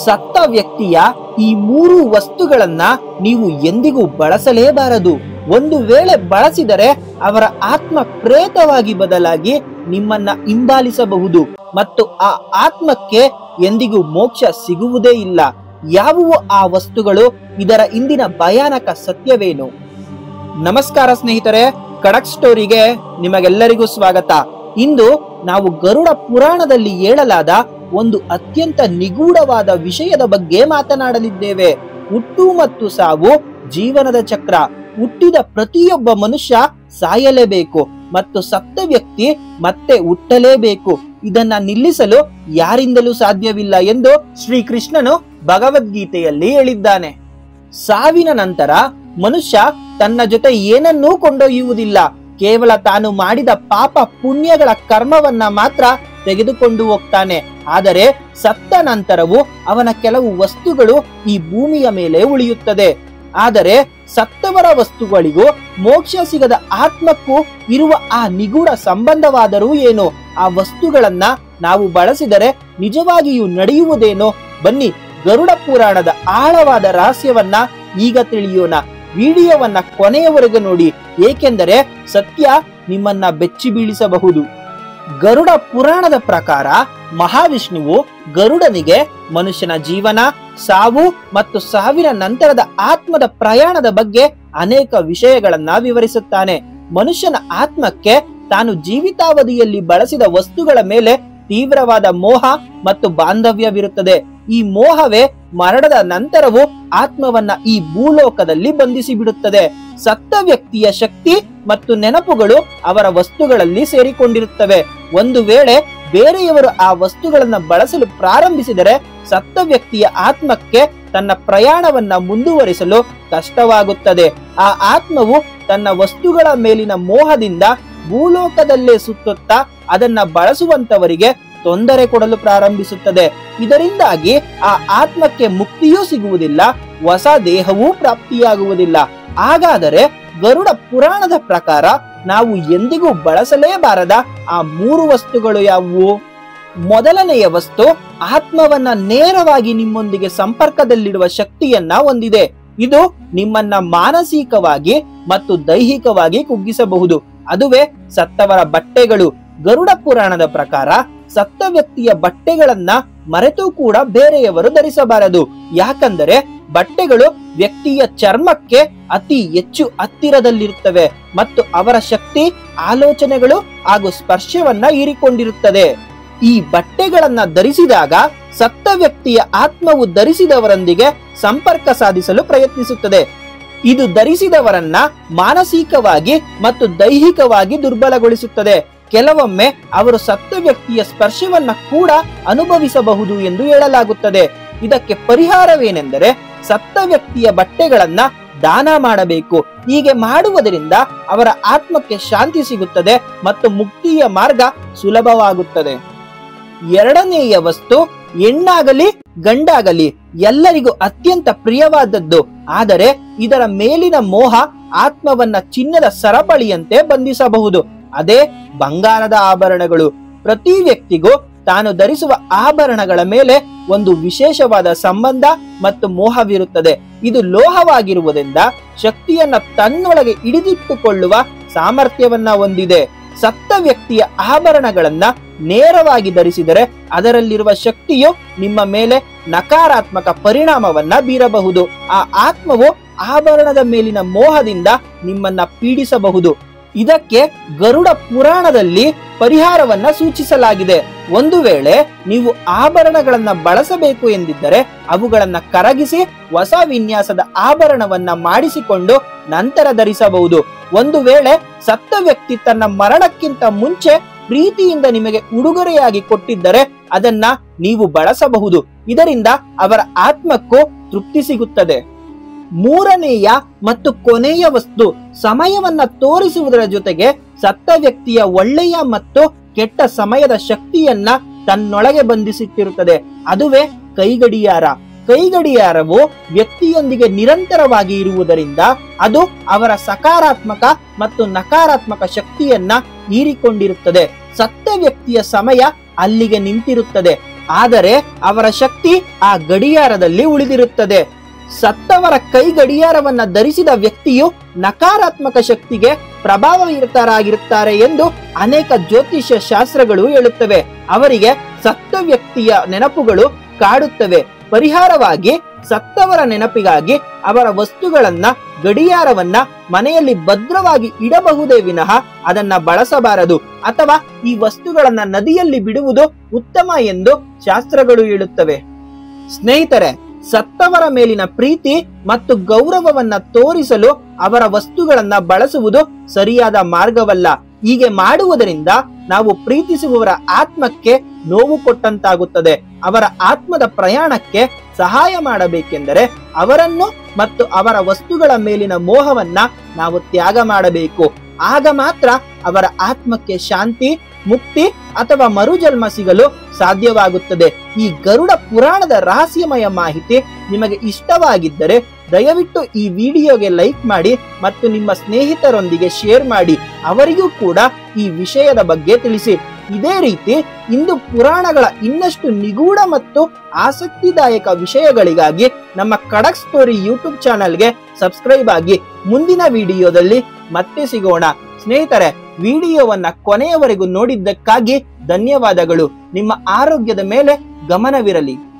ಸತ್ತ ವ್ಯಕ್ತಿಯ ಈ ಮೂರು ವಸ್ತುಗಳನ್ನ ನೀವು ಎಂದಿಗೂ ಬಳಸಲೇಬಾರದು. ಒಂದು ವೇಳೆ ಬಳಸಿದರೆ ಅವರ ಆತ್ಮ ಪ್ರೇತವಾಗಿ ಬದಲಾಗಿ ನಿಮ್ಮನ್ನ ಹಿಂಬಾಲಿಸಬಹುದು ಮತ್ತು ಆ ಆತ್ಮಕ್ಕೆ ಎಂದಿಗೂ ಮೋಕ್ಷ ಸಿಗುವುದೇ ಇಲ್ಲ. ಯಾವುವು ಆ ವಸ್ತುಗಳು? ಇದರ ಹಿಂದಿನ ಭಯಾನಕ ಸತ್ಯವೇನು? ನಮಸ್ಕಾರ ಸ್ನೇಹಿತರೆ, ಖಡಕ್ ಸ್ಟೋರಿಗೆ ನಿಮಗೆಲ್ಲರಿಗೂ ಸ್ವಾಗತ. ಇಂದು ನಾವು ಗರುಡ ಪುರಾಣದಲ್ಲಿ ಹೇಳಲಾದ ಒಂದು ಅತ್ಯಂತ ನಿಗೂಢವಾದ ವಿಷಯದ ಬಗ್ಗೆ ಮಾತನಾಡಲಿದ್ದೇವೆ. ಹುಟ್ಟು ಮತ್ತು ಸಾವು ಜೀವನದ ಚಕ್ರ. ಹುಟ್ಟಿದ ಪ್ರತಿಯೊಬ್ಬ ಮನುಷ್ಯ ಸಾಯಲೇಬೇಕು ಮತ್ತು ಸತ್ತ ವ್ಯಕ್ತಿ ಮತ್ತೆ ಹುಟ್ಟಲೇಬೇಕು. ಇದನ್ನ ನಿಲ್ಲಿಸಲು ಯಾರಿಂದಲೂ ಸಾಧ್ಯವಿಲ್ಲ ಎಂದು ಶ್ರೀಕೃಷ್ಣನು ಭಗವದ್ಗೀತೆಯಲ್ಲಿ ಹೇಳಿದ್ದಾನೆ. ಸಾವಿನ ನಂತರ ಮನುಷ್ಯ ತನ್ನ ಜೊತೆ ಏನನ್ನೂ ಕೊಂಡೊಯ್ಯುವುದಿಲ್ಲ. ಕೇವಲ ತಾನು ಮಾಡಿದ ಪಾಪ ಪುಣ್ಯಗಳ ಕರ್ಮವನ್ನ ಮಾತ್ರ ತೆಗೆದುಕೊಂಡು ಹೋಗ್ತಾನೆ. ಆದರೆ ಸತ್ತ ನಂತರವೂ ಅವನ ಕೆಲವು ವಸ್ತುಗಳು ಈ ಭೂಮಿಯ ಮೇಲೆ ಉಳಿಯುತ್ತದೆ. ಆದರೆ ಸತ್ತವರ ವಸ್ತುಗಳಿಗೂ ಮೋಕ್ಷ ಸಿಗದ ಆತ್ಮಕ್ಕೂ ಇರುವ ಆ ನಿಗೂಢ ಸಂಬಂಧವಾದರೂ ಏನು? ಆ ವಸ್ತುಗಳನ್ನ ನಾವು ಬಳಸಿದರೆ ನಿಜವಾಗಿಯೂ ನಡೆಯುವುದೇನೋ? ಬನ್ನಿ, ಗರುಡ ಪುರಾಣದ ಆಳವಾದ ರಹಸ್ಯವನ್ನ ಈಗ ತಿಳಿಯೋಣ. ವಿಡಿಯೋವನ್ನ ಕೊನೆಯವರೆಗೂ ನೋಡಿ, ಏಕೆಂದರೆ ಸತ್ಯ ನಿಮ್ಮನ್ನ ಬೆಚ್ಚಿ ಬೀಳಿಸಬಹುದು. ಗರುಡ ಪುರಾಣದ ಪ್ರಕಾರ ಮಹಾವಿಷ್ಣುವು ಗರುಡನಿಗೆ ಮನುಷ್ಯನ ಜೀವನ, ಸಾವು ಮತ್ತು ಸಾವಿನ ನಂತರದ ಆತ್ಮದ ಪ್ರಯಾಣದ ಬಗ್ಗೆ ಅನೇಕ ವಿಷಯಗಳನ್ನ ವಿವರಿಸುತ್ತಾನೆ. ಮನುಷ್ಯನ ಆತ್ಮಕ್ಕೆ ತಾನು ಜೀವಿತಾವಧಿಯಲ್ಲಿ ಬಳಸಿದ ವಸ್ತುಗಳ ಮೇಲೆ ತೀವ್ರವಾದ ಮೋಹ ಮತ್ತು ಬಾಂಧವ್ಯವಿರುತ್ತದೆ. ಈ ಮೋಹವೇ ಮರಣದ ನಂತರವೂ ಆತ್ಮವನ್ನ ಈ ಭೂಲೋಕದಲ್ಲಿ ಬಂಧಿಸಿ ಬಿಡುತ್ತದೆ. ಸತ್ತ ವ್ಯಕ್ತಿಯ ಶಕ್ತಿ ಮತ್ತು ನೆನಪುಗಳು ಅವರ ವಸ್ತುಗಳಲ್ಲಿ ಸೇರಿಕೊಂಡಿರುತ್ತವೆ. ಒಂದು ವೇಳೆ ಬೇರೆಯವರು ಆ ವಸ್ತುಗಳನ್ನ ಬಳಸಲು ಪ್ರಾರಂಭಿಸಿದರೆ ಸತ್ತ ವ್ಯಕ್ತಿಯ ಆತ್ಮಕ್ಕೆ ತನ್ನ ಪ್ರಯಾಣವನ್ನ ಮುಂದುವರಿಸಲು ಕಷ್ಟವಾಗುತ್ತದೆ. ಆ ಆತ್ಮವು ತನ್ನ ವಸ್ತುಗಳ ಮೇಲಿನ ಮೋಹದಿಂದ ಭೂಲೋಕದಲ್ಲೇ ಸುತ್ತುತ್ತಾ ಅದನ್ನ ಬಳಸುವಂತವರಿಗೆ ತೊಂದರೆ ಕೊಡಲು ಪ್ರಾರಂಭಿಸುತ್ತದೆ. ಇದರಿಂದಾಗಿ ಆ ಆತ್ಮಕ್ಕೆ ಮುಕ್ತಿಯೂ ಸಿಗುವುದಿಲ್ಲ, ಹೊಸ ದೇಹವೂ ಪ್ರಾಪ್ತಿಯಾಗುವುದಿಲ್ಲ. ಹಾಗಾದರೆ ಗರುಡ ಪುರಾಣದ ಪ್ರಕಾರ ನಾವು ಎಂದಿಗೂ ಬಳಸಲೇಬಾರದ ಆ ಮೂರು ವಸ್ತುಗಳು ಯಾವುವು? ಮೊದಲನೆಯ ವಸ್ತು ಆತ್ಮವನ್ನ ನೇರವಾಗಿ ನಿಮ್ಮೊಂದಿಗೆ ಸಂಪರ್ಕದಲ್ಲಿಡುವ ಶಕ್ತಿಯನ್ನ ಹೊಂದಿದೆ. ಇದು ನಿಮ್ಮನ್ನ ಮಾನಸಿಕವಾಗಿ ಮತ್ತು ದೈಹಿಕವಾಗಿ ಕುಗ್ಗಿಸಬಹುದು. ಅದುವೇ ಸತ್ತವರ ಬಟ್ಟೆಗಳು. ಗರುಡ ಪುರಾಣದ ಪ್ರಕಾರ ಸತ್ತ ವ್ಯಕ್ತಿಯ ಬಟ್ಟೆಗಳನ್ನ ಮರೆತು ಕೂಡ ಬೇರೆಯವರು ಧರಿಸಬಾರದು. ಯಾಕಂದರೆ ಬಟ್ಟೆಗಳು ವ್ಯಕ್ತಿಯ ಚರ್ಮಕ್ಕೆ ಅತಿ ಹೆಚ್ಚು ಹತ್ತಿರದಲ್ಲಿರುತ್ತವೆ ಮತ್ತು ಅವರ ಶಕ್ತಿ, ಆಲೋಚನೆಗಳು ಹಾಗೂ ಸ್ಪರ್ಶವನ್ನ ಹೀರಿಕೊಂಡಿರುತ್ತದೆ. ಈ ಬಟ್ಟೆಗಳನ್ನ ಧರಿಸಿದಾಗ ಸತ್ತ ವ್ಯಕ್ತಿಯ ಆತ್ಮವು ಧರಿಸಿದವರೊಂದಿಗೆ ಸಂಪರ್ಕ ಸಾಧಿಸಲು ಪ್ರಯತ್ನಿಸುತ್ತದೆ. ಇದು ಧರಿಸಿದವರನ್ನ ಮಾನಸಿಕವಾಗಿ ಮತ್ತು ದೈಹಿಕವಾಗಿ ದುರ್ಬಲಗೊಳಿಸುತ್ತದೆ. ಕೆಲವೊಮ್ಮೆ ಅವರು ಸತ್ತ ವ್ಯಕ್ತಿಯ ಸ್ಪರ್ಶವನ್ನ ಕೂಡ ಅನುಭವಿಸಬಹುದು ಎಂದು ಹೇಳಲಾಗುತ್ತದೆ. ಇದಕ್ಕೆ ಪರಿಹಾರವೇನೆಂದರೆ ಸತ್ತ ವ್ಯಕ್ತಿಯ ಬಟ್ಟೆಗಳನ್ನ ದಾನ ಮಾಡಬೇಕು. ಹೀಗೆ ಮಾಡುವುದರಿಂದ ಅವರ ಆತ್ಮಕ್ಕೆ ಶಾಂತಿ ಸಿಗುತ್ತದೆ ಮತ್ತು ಮುಕ್ತಿಯ ಮಾರ್ಗ ಸುಲಭವಾಗುತ್ತದೆ. ಎರಡನೆಯ ವಸ್ತು ಹೆಣ್ಣಾಗಲಿ ಗಂಡಾಗಲಿ ಎಲ್ಲರಿಗೂ ಅತ್ಯಂತ ಪ್ರಿಯವಾದದ್ದು. ಆದರೆ ಇದರ ಮೇಲಿನ ಮೋಹ ಆತ್ಮವನ್ನ ಚಿನ್ನದ ಸರಪಳಿಯಂತೆ ಬಂಧಿಸಬಹುದು. ಅದೇ ಬಂಗಾರದ ಆಭರಣಗಳು. ಪ್ರತಿ ವ್ಯಕ್ತಿಗೂ ತಾನು ಧರಿಸುವ ಆಭರಣಗಳ ಮೇಲೆ ಒಂದು ವಿಶೇಷವಾದ ಸಂಬಂಧ ಮತ್ತು ಮೋಹವಿರುತ್ತದೆ. ಇದು ಲೋಹವಾಗಿರುವುದರಿಂದ ಶಕ್ತಿಯನ್ನ ತನ್ನೊಳಗೆ ಹಿಡಿದಿಟ್ಟುಕೊಳ್ಳುವ ಸಾಮರ್ಥ್ಯವನ್ನ ಹೊಂದಿದೆ. ಸತ್ತ ವ್ಯಕ್ತಿಯ ಆಭರಣಗಳನ್ನ ನೇರವಾಗಿ ಧರಿಸಿದರೆ ಅದರಲ್ಲಿರುವ ಶಕ್ತಿಯು ನಿಮ್ಮ ಮೇಲೆ ನಕಾರಾತ್ಮಕ ಪರಿಣಾಮವನ್ನ ಬೀರಬಹುದು. ಆ ಆತ್ಮವು ಆಭರಣದ ಮೇಲಿನ ಮೋಹದಿಂದ ನಿಮ್ಮನ್ನ ಪೀಡಿಸಬಹುದು. ಇದಕ್ಕೆ ಗರುಡ ಪುರಾಣದಲ್ಲಿ ಪರಿಹಾರವನ್ನ ಸೂಚಿಸಲಾಗಿದೆ. ಒಂದು ವೇಳೆ ನೀವು ಆಭರಣಗಳನ್ನ ಬಳಸಬೇಕು ಎಂದಿದ್ದರೆ ಅವುಗಳನ್ನ ಕರಗಿಸಿ ಹೊಸ ವಿನ್ಯಾಸದ ಆಭರಣವನ್ನ ಮಾಡಿಸಿಕೊಂಡು ನಂತರ ಧರಿಸಬಹುದು. ಒಂದು ವೇಳೆ ಸತ್ತ ವ್ಯಕ್ತಿ ತನ್ನ ಮರಣಕ್ಕಿಂತ ಮುಂಚೆ ಪ್ರೀತಿಯಿಂದ ನಿಮಗೆ ಉಡುಗೊರೆಯಾಗಿ ಕೊಟ್ಟಿದ್ದರೆ ಅದನ್ನ ನೀವು ಬಳಸಬಹುದು. ಇದರಿಂದ ಅವರ ಆತ್ಮಕ್ಕೂ ತೃಪ್ತಿ ಸಿಗುತ್ತದೆ. ಮೂರನೆಯ ಮತ್ತು ಕೊನೆಯ ವಸ್ತು ಸಮಯವನ್ನ ತೋರಿಸುವುದರ ಜೊತೆಗೆ ಸತ್ತ ವ್ಯಕ್ತಿಯ ಒಳ್ಳೆಯ ಮತ್ತು ಕೆಟ್ಟ ಸಮಯದ ಶಕ್ತಿಯನ್ನ ತನ್ನೊಳಗೆ ಬಂಧಿಸಿಟ್ಟಿರುತ್ತದೆ. ಅದುವೇ ಕೈಗಡಿಯಾರ. ಕೈಗಡಿಯಾರವು ವ್ಯಕ್ತಿಯೊಂದಿಗೆ ನಿರಂತರವಾಗಿ ಇರುವುದರಿಂದ ಅದು ಅವರ ಸಕಾರಾತ್ಮಕ ಮತ್ತು ನಕಾರಾತ್ಮಕ ಶಕ್ತಿಯನ್ನ ಹೀರಿಕೊಂಡಿರುತ್ತದೆ. ಸತ್ತ ವ್ಯಕ್ತಿಯ ಸಮಯ ಅಲ್ಲಿಗೆ ನಿಂತಿರುತ್ತದೆ. ಆದರೆ ಅವರ ಶಕ್ತಿ ಆ ಗಡಿಯಾರದಲ್ಲಿ ಉಳಿದಿರುತ್ತದೆ. ಸತ್ತವರ ಕೈ ಗಡಿಯಾರವನ್ನ ಧರಿಸಿದ ವ್ಯಕ್ತಿಯು ನಕಾರಾತ್ಮಕ ಶಕ್ತಿಗೆ ಪ್ರಭಾವವಿತರಾಗಿರುತ್ತಾರೆ ಎಂದು ಅನೇಕ ಜ್ಯೋತಿಷ್ಯ ಶಾಸ್ತ್ರಗಳು ಹೇಳುತ್ತವೆ. ಅವರಿಗೆ ಸತ್ತ ವ್ಯಕ್ತಿಯ ನೆನಪುಗಳು ಕಾಡುತ್ತವೆ. ಪರಿಹಾರವಾಗಿ ಸತ್ತವರ ನೆನಪಿಗಾಗಿ ಅವರ ವಸ್ತುಗಳನ್ನ, ಗಡಿಯಾರವನ್ನ ಮನೆಯಲ್ಲಿ ಭದ್ರವಾಗಿ ಇಡಬಹುದೇ ವಿನಃ ಅದನ್ನ ಬಳಸಬಾರದು, ಅಥವಾ ಈ ವಸ್ತುಗಳನ್ನ ನದಿಯಲ್ಲಿ ಬಿಡುವುದು ಉತ್ತಮ ಎಂದು ಶಾಸ್ತ್ರಗಳು ಹೇಳುತ್ತವೆ. ಸ್ನೇಹಿತರೆ, ಸತ್ತವರ ಮೇಲಿನ ಪ್ರೀತಿ ಮತ್ತು ಗೌರವವನ್ನ ತೋರಿಸಲು ಅವರ ವಸ್ತುಗಳನ್ನ ಬಳಸುವುದು ಸರಿಯಾದ ಮಾರ್ಗವಲ್ಲ. ಹೀಗೆ ಮಾಡುವುದರಿಂದ ನಾವು ಪ್ರೀತಿಸುವವರ ಆತ್ಮಕ್ಕೆ ನೋವು ಕೊಟ್ಟಂತಾಗುತ್ತದೆ. ಅವರ ಆತ್ಮದ ಪ್ರಯಾಣಕ್ಕೆ ಸಹಾಯ ಮಾಡಬೇಕೆಂದರೆ ಅವರನ್ನು ಮತ್ತು ಅವರ ವಸ್ತುಗಳ ಮೇಲಿನ ಮೋಹವನ್ನ ನಾವು ತ್ಯಾಗ ಮಾಡಬೇಕು. ಆಗ ಮಾತ್ರ ಅವರ ಆತ್ಮಕ್ಕೆ ಶಾಂತಿ, ಮುಕ್ತಿ ಅಥವಾ ಮರುಜನ್ಮ ಸಿಗಲು ಸಾಧ್ಯವಾಗುತ್ತದೆ. ಈ ಗರುಡ ಪುರಾಣದ ರಹಸ್ಯಮಯ ಮಾಹಿತಿ ನಿಮಗೆ ಇಷ್ಟವಾಗಿದ್ದರೆ ದಯವಿಟ್ಟು ಈ ವಿಡಿಯೋಗೆ ಲೈಕ್ ಮಾಡಿ ಮತ್ತು ನಿಮ್ಮ ಸ್ನೇಹಿತರೊಂದಿಗೆ ಶೇರ್ ಮಾಡಿ. ಅವರಿಗೂ ಕೂಡ ಈ ವಿಷಯದ ಬಗ್ಗೆ ತಿಳಿಸಿ. ಇದೇ ರೀತಿ ಹಿಂದೂ ಪುರಾಣಗಳ ಇನ್ನಷ್ಟು ನಿಗೂಢ ಮತ್ತು ಆಸಕ್ತಿದಾಯಕ ವಿಷಯಗಳಿಗಾಗಿ ನಮ್ಮ ಖಡಕ್ ಸ್ಟೋರಿ ಯೂಟ್ಯೂಬ್ ಚಾನೆಲ್ಗೆ ಸಬ್ಸ್ಕ್ರೈಬ್ ಆಗಿ. ಮುಂದಿನ ವಿಡಿಯೋದಲ್ಲಿ ಮತ್ತೆ ಸಿಗೋಣ. ಸ್ನೇಹಿತರೆ, ವಿಡಿಯೋವನ್ನ ಕೊನೆಯವರೆಗೂ ನೋಡಿದ್ದಕ್ಕಾಗಿ ಧನ್ಯವಾದಗಳು. ನಿಮ್ಮ ಆರೋಗ್ಯದ ಮೇಲೆ ಗಮನವಿರಲಿ.